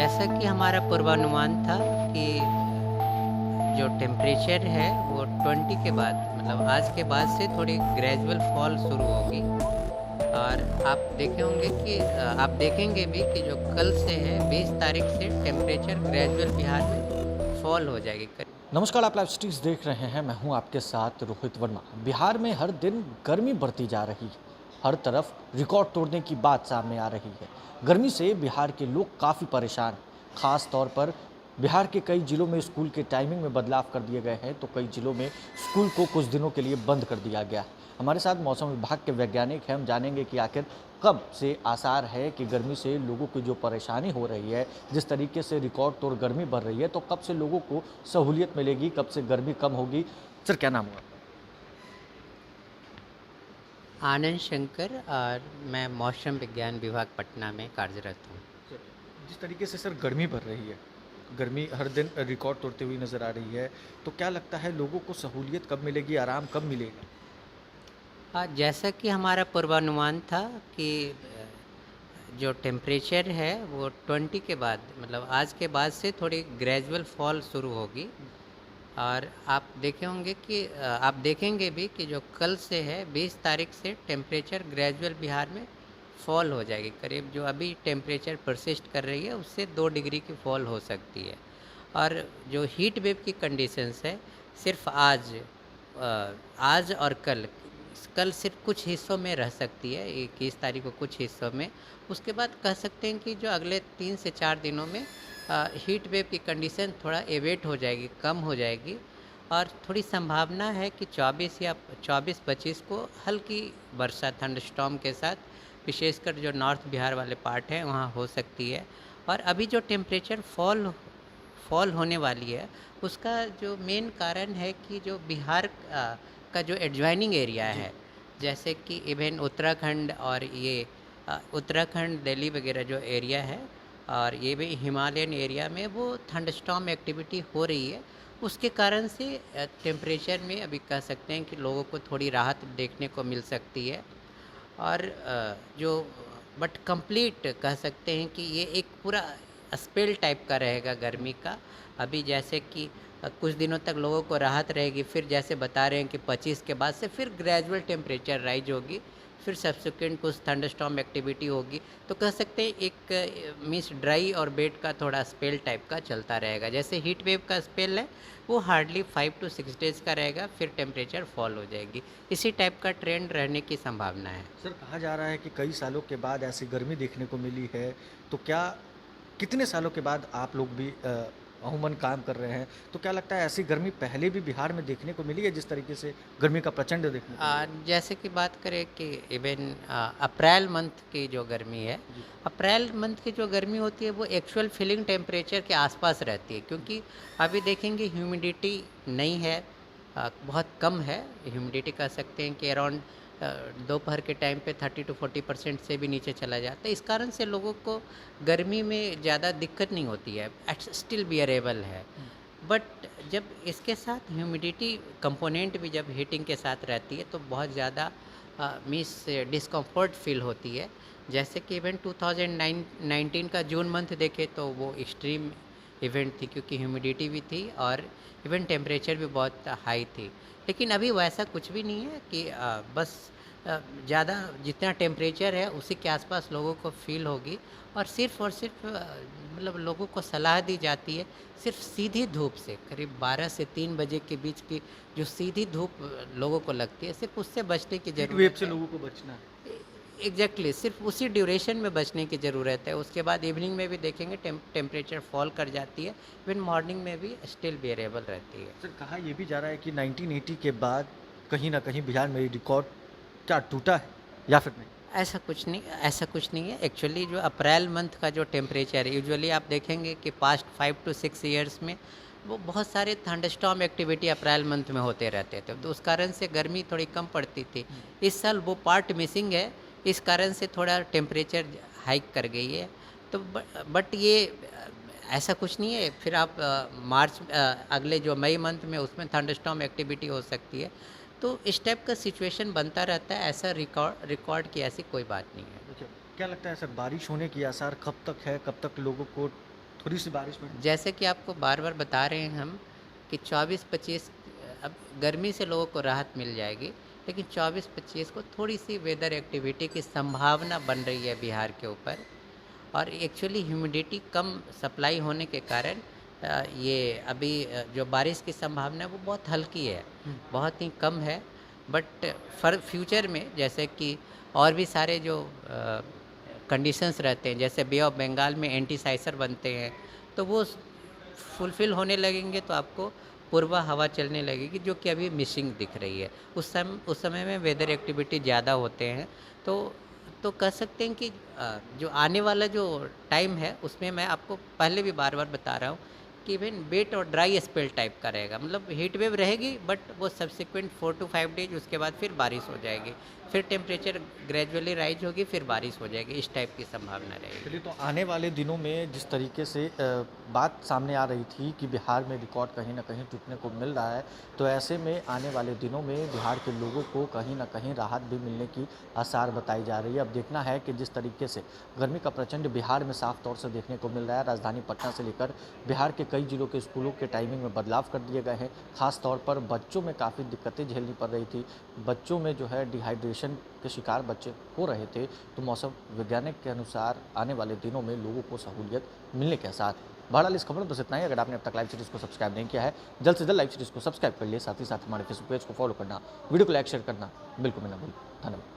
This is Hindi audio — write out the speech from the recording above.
जैसा कि हमारा पूर्वानुमान था कि जो टेम्परेचर है वो 20 के बाद मतलब आज के बाद से थोड़ी ग्रेजुअल फॉल शुरू होगी। और आप देखेंगे भी कि जो कल से है 20 तारीख से टेम्परेचर ग्रेजुअल बिहार में फॉल हो जाएगी। नमस्कार, आप लाइव स्ट्रीट्स देख रहे हैं। मैं हूं आपके साथ रोहित वर्मा। बिहार में हर दिन गर्मी बढ़ती जा रही है। हर तरफ रिकॉर्ड तोड़ने की बात सामने आ रही है। गर्मी से बिहार के लोग काफ़ी परेशान हैं। खास तौर पर बिहार के कई जिलों में स्कूल के टाइमिंग में बदलाव कर दिए गए हैं, तो कई जिलों में स्कूल को कुछ दिनों के लिए बंद कर दिया गया है। हमारे साथ मौसम विभाग के वैज्ञानिक हैं। हम जानेंगे कि आखिर कब से आसार है कि गर्मी से लोगों की जो परेशानी हो रही है, जिस तरीके से रिकॉर्ड तोड़ गर्मी बढ़ रही है, तो कब से लोगों को सहूलियत मिलेगी, कब से गर्मी कम होगी। सर, क्या नाम हुआ? आनंद शंकर और मैं मौसम विज्ञान विभाग पटना में कार्यरत हूँ। सर, जिस तरीके से सर गर्मी बढ़ रही है, गर्मी हर दिन रिकॉर्ड तोड़ते हुई नजर आ रही है, तो क्या लगता है लोगों को सहूलियत कब मिलेगी, आराम कब मिलेगा? हाँ, जैसा कि हमारा पूर्वानुमान था कि जो टेम्परेचर है वो 20 के बाद मतलब आज के बाद से थोड़ी ग्रेजुअल फॉल शुरू होगी। और आप देखेंगे भी कि जो कल से है 20 तारीख से टेम्परेचर ग्रेजुअल बिहार में फॉल हो जाएगी। करीब जो अभी टेम्परेचर परसिस्ट कर रही है उससे 2 डिग्री की फॉल हो सकती है। और जो हीट वेव की कंडीशंस है सिर्फ आज और कल कल सिर्फ कुछ हिस्सों में रह सकती है, 21 तारीख को कुछ हिस्सों में। उसके बाद कह सकते हैं कि जो अगले 3 से 4 दिनों में हीट वेव की कंडीशन थोड़ा एवेट हो जाएगी, कम हो जाएगी। और थोड़ी संभावना है कि 24 को हल्की वर्षा थंडस्टॉर्म के साथ विशेषकर जो नॉर्थ बिहार वाले पार्ट हैं वहाँ हो सकती है। और अभी जो टेम्परेचर फॉल होने वाली है उसका जो मेन कारण है कि जो बिहार का जो एडजॉइनिंग एरिया जी। है, जैसे कि इवन उत्तराखंड और ये उत्तराखंड दिल्ली वगैरह जो एरिया है और ये भी हिमालयन एरिया में वो थंडस्टॉर्म एक्टिविटी हो रही है। उसके कारण से टेम्परेचर में अभी कह सकते हैं कि लोगों को थोड़ी राहत देखने को मिल सकती है। और जो बट कंप्लीट कह सकते हैं कि ये एक पूरा स्पेल टाइप का रहेगा गर्मी का। अभी जैसे कि कुछ दिनों तक लोगों को राहत रहेगी, फिर जैसे बता रहे हैं कि 25 के बाद से फिर ग्रेजुअल टेम्परेचर राइज होगी, फिर सब्सिक्वेंट कुछ थंडरस्टॉर्म एक्टिविटी होगी। तो कह सकते हैं एक मीन्स ड्राई और वेट का थोड़ा स्पेल टाइप का चलता रहेगा। जैसे हीट वेव का स्पेल है वो हार्डली 5 to 6 डेज़ का रहेगा, फिर टेम्परेचर फॉल हो जाएगी। इसी टाइप का ट्रेंड रहने की संभावना है। सर, कहा जा रहा है कि कई सालों के बाद ऐसी गर्मी देखने को मिली है, तो क्या कितने सालों के बाद आप लोग भी अमूमन काम कर रहे हैं, तो क्या लगता है ऐसी गर्मी पहले भी बिहार में देखने को मिली है, जिस तरीके से गर्मी का प्रचंड देखने को मिला? जैसे कि बात करें कि इवन अप्रैल मंथ की जो गर्मी है, जी। अप्रैल मंथ की जो गर्मी होती है वो एक्चुअल फीलिंग टेम्परेचर के आसपास रहती है, क्योंकि अभी देखेंगे ह्यूमिडिटी नहीं है, बहुत कम है ह्यूमिडिटी। कह सकते हैं कि अराउंड दोपहर के टाइम पे 30 to 40% से भी नीचे चला जाता है। इस कारण से लोगों को गर्मी में ज़्यादा दिक्कत नहीं होती है, स्टिल बियरेबल है। बट जब इसके साथ ह्यूमिडिटी कंपोनेंट भी जब हीटिंग के साथ रहती है तो बहुत ज़्यादा मिस डिस्कम्फर्ट फील होती है। जैसे कि इवेंट 2019 का जून मंथ देखे तो वो एक्सट्रीम इवेंट थी, क्योंकि ह्यूमिडिटी भी थी और इवन टेम्परेचर भी बहुत हाई थी। लेकिन अभी वैसा कुछ भी नहीं है कि बस ज़्यादा जितना टेम्परेचर है उसी के आसपास लोगों को फील होगी। और सिर्फ मतलब लोगों को सलाह दी जाती है सिर्फ सीधी धूप से करीब 12 से 3 बजे के बीच की जो सीधी धूप लोगों को लगती है, सिर्फ उससे बचने की हीट वेव ज़रूरत से है। लोगों को बचना है। एग्जैक्टली सिर्फ उसी ड्यूरेशन में बचने की ज़रूरत है। उसके बाद इवनिंग में भी देखेंगे टेम्परेचर फॉल कर जाती है, इवन मॉर्निंग में भी स्टिल बेरेबल रहती है। सर, कहा ये भी जा रहा है कि 1980 के बाद कहीं न कहीं बिहार में रिकॉर्ड क्या टूटा है या फिर नहीं? ऐसा कुछ नहीं है। एक्चुअली जो अप्रैल मंथ का जो टेम्परेचर है यूजुअली आप देखेंगे कि पास्ट 5 to 6 ईयर्स में वो बहुत सारे थंडरस्टॉर्म एक्टिविटी अप्रैल मंथ में होते रहते थे, तो उस कारण से गर्मी थोड़ी कम पड़ती थी। इस साल वो पार्ट मिसिंग है, इस कारण से थोड़ा टेम्परेचर हाइक कर गई है। तो बट ये ऐसा कुछ नहीं है। फिर आप अगले जो मई मंथ में उसमें थंडरस्टॉर्म एक्टिविटी हो सकती है। तो इस टाइप का सिचुएशन बनता रहता है, ऐसा रिकॉर्ड की ऐसी कोई बात नहीं है। अच्छा, क्या लगता है सर, बारिश होने की आसार कब तक है? कब तक लोगों को थोड़ी सी बारिश में जैसे कि आपको बार-बार बता रहे हैं हम कि 24-25 अब गर्मी से लोगों को राहत मिल जाएगी, लेकिन 24-25 को थोड़ी-सी वेदर एक्टिविटी की संभावना बन रही है बिहार के ऊपर और एक्चुअली ह्यूमिडिटी कम सप्लाई होने के कारण ये अभी जो बारिश की संभावना है वो बहुत हल्की है, बहुत ही कम है। बट फॉर फ्यूचर में जैसे कि और भी सारे जो कंडीशंस रहते हैं, जैसे बे ऑफ बंगाल में एंटीसाइसर बनते हैं, तो वो फुलफ़िल होने लगेंगे तो आपको पूर्वा हवा चलने लगेगी जो कि अभी मिसिंग दिख रही है। उस समय में वेदर एक्टिविटी ज़्यादा होते हैं, तो कह सकते हैं कि जो आने वाला जो टाइम है उसमें मैं आपको पहले भी बार-बार बता रहा हूँ कि इवन वेट और ड्राई स्पेल टाइप का रहेगा। मतलब हीट वेव रहेगी बट वो सब्सीक्वेंट 4 टू 5 डेज़ उसके बाद फिर बारिश हो जाएगी। फिर टेम्परेचर ग्रेजुअली राइज़ होगी, फिर बारिश हो जाएगी, इस टाइप की संभावना रहेगी। चलिए, तो आने वाले दिनों में जिस तरीके से बात सामने आ रही थी कि बिहार में रिकॉर्ड कहीं न कहीं टूटने को मिल रहा है, तो ऐसे में आने वाले दिनों में बिहार के लोगों को कहीं न कहीं राहत भी मिलने की आसार बताई जा रही है। अब देखना है कि जिस तरीके से गर्मी का प्रचंड बिहार में साफ तौर से देखने को मिल रहा है, राजधानी पटना से लेकर बिहार के कई जिलों के स्कूलों के टाइमिंग में बदलाव कर दिए गए हैं। ख़ास तौर पर बच्चों में काफ़ी दिक्कतें झेलनी पड़ रही थी। बच्चों में जो है डिहाइड्रेशन के शिकार बच्चे हो रहे थे, तो मौसम वैज्ञानिक के अनुसार आने वाले दिनों में लोगों को सहूलियत मिलने के आसार। बहरहाल इस खबर में बस इतना ही। अगर आपने अब तक लाइव सीरीज़ को सब्सक्राइब नहीं किया है, जल्द से जल्द लाइव सीरीज़ को सब्सक्राइब कर लिए, साथ ही साथ हमारे फेसबुक पेज को फॉलो करना, वीडियो को लाइक शेयर करना बिल्कुल भी ना भूलें। धन्यवाद।